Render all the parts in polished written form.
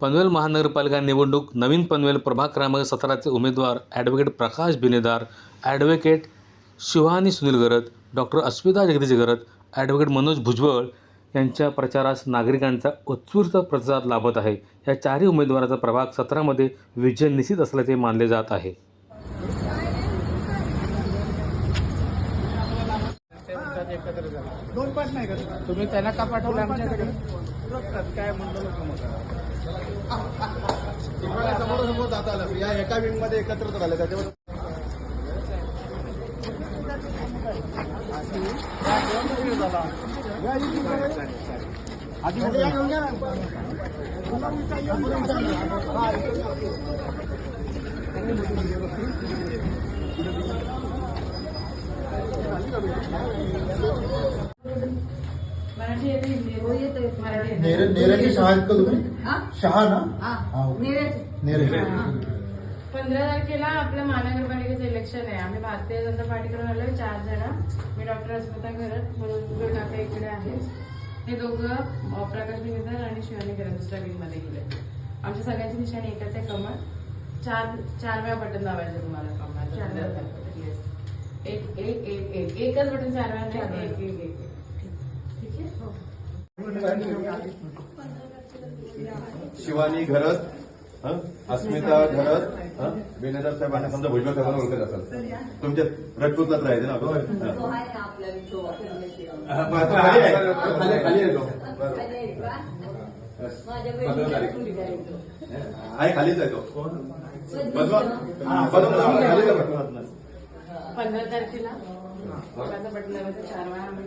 पनवेल महानगरपालिका निवडणूक नवीन पनवेल प्रभाग क्रमांक 17चे उमेदवार ॲडव्होकेट प्रकाश बिनेदार, ॲडव्होकेट शिवानी सुनील गरत, डॉक्टर अस्मिता जगदीश गरत, ॲडव्होकेट मनोज भुजबळ यांच्या प्रचारास नागरिकांचा उत्स्फूर्त प्रतिसाद लाभत आहे. या चारही उमेदवाराचा प्रभाग 17मध्ये विजय निश्चित असल्याचे मानले जात आहे. दोन पाठ नाही करत तुम्ही त्यांना का पाठवलं आमच्याकडे काय म्हणतो समोर जात आलं या एका विंग मध्ये एकत्र झालं त्याच्यावर नेरेची शहा आहेत का तुम्ही? शहा ना? नेरे. 15 तारखेला आपल्या महानगरपालिकेचं इलेक्शन आहे. आम्ही भारतीय जनता पार्टीकडून आलोय 4 जण. मी डॉक्टर अस्मिता गरत म्हणून काका इकडे आहेत. हे दोघं प्रकाश बिनेदार आणि शिवानी गरत दुसऱ्या विंग मध्ये गेले. आमच्या सगळ्यांची निशाणी एकच आहे, कमळ. चार वेळा बटन दाबायचं तुम्हाला कमळ. 4 वेळा एक एक एक एक एकच बटन 4 वेळा नाही, एक एक एक ठीक आहे. शिवानी घरत, अस्मिता घरत, बिनेदार साहेबांना समजा भुजबळ साहेबांना ओळखत असाल. तुमच्या रजपूतलाच राहायचं ना आहे, खालीच आहे तो. 15 तारखेला बटन दाबायचं 4 वेळा आम्ही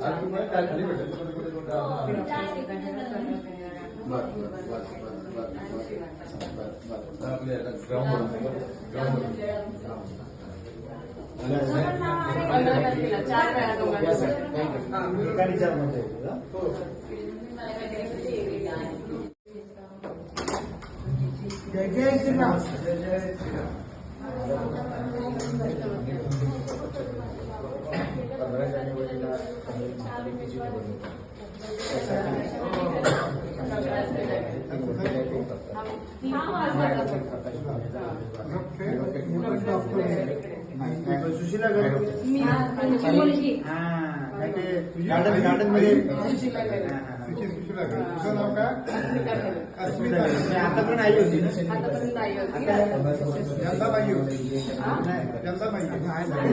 सुशीला गार्डन मध्ये तुझं नाव काय? आता पण आई होती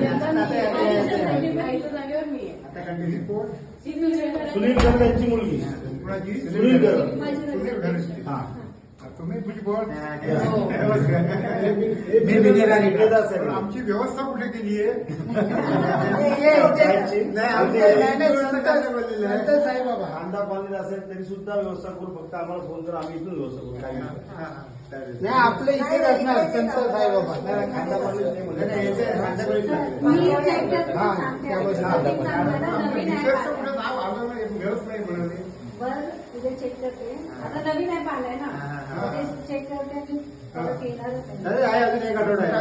यंदा नाही होती. सुनील गरत यांची मुलगी सुनील गरत. तुम्ही भुजबळ. आमची व्यवस्था कुठे केली आहे? खांदा कॉलनीत असेल तरी सुद्धा व्यवस्था करू. फक्त आम्हाला फोन करा, आम्ही इथून व्यवस्था करू. नाही आपल्या इथे असणार संत साईबाबा. खांदा कॉलनीत नाही उद्या चेक करते. आता नवीन ऍप आलाय ना, चेक करते आणि परत येणारच आहे. अजून एक आठवडा आहे.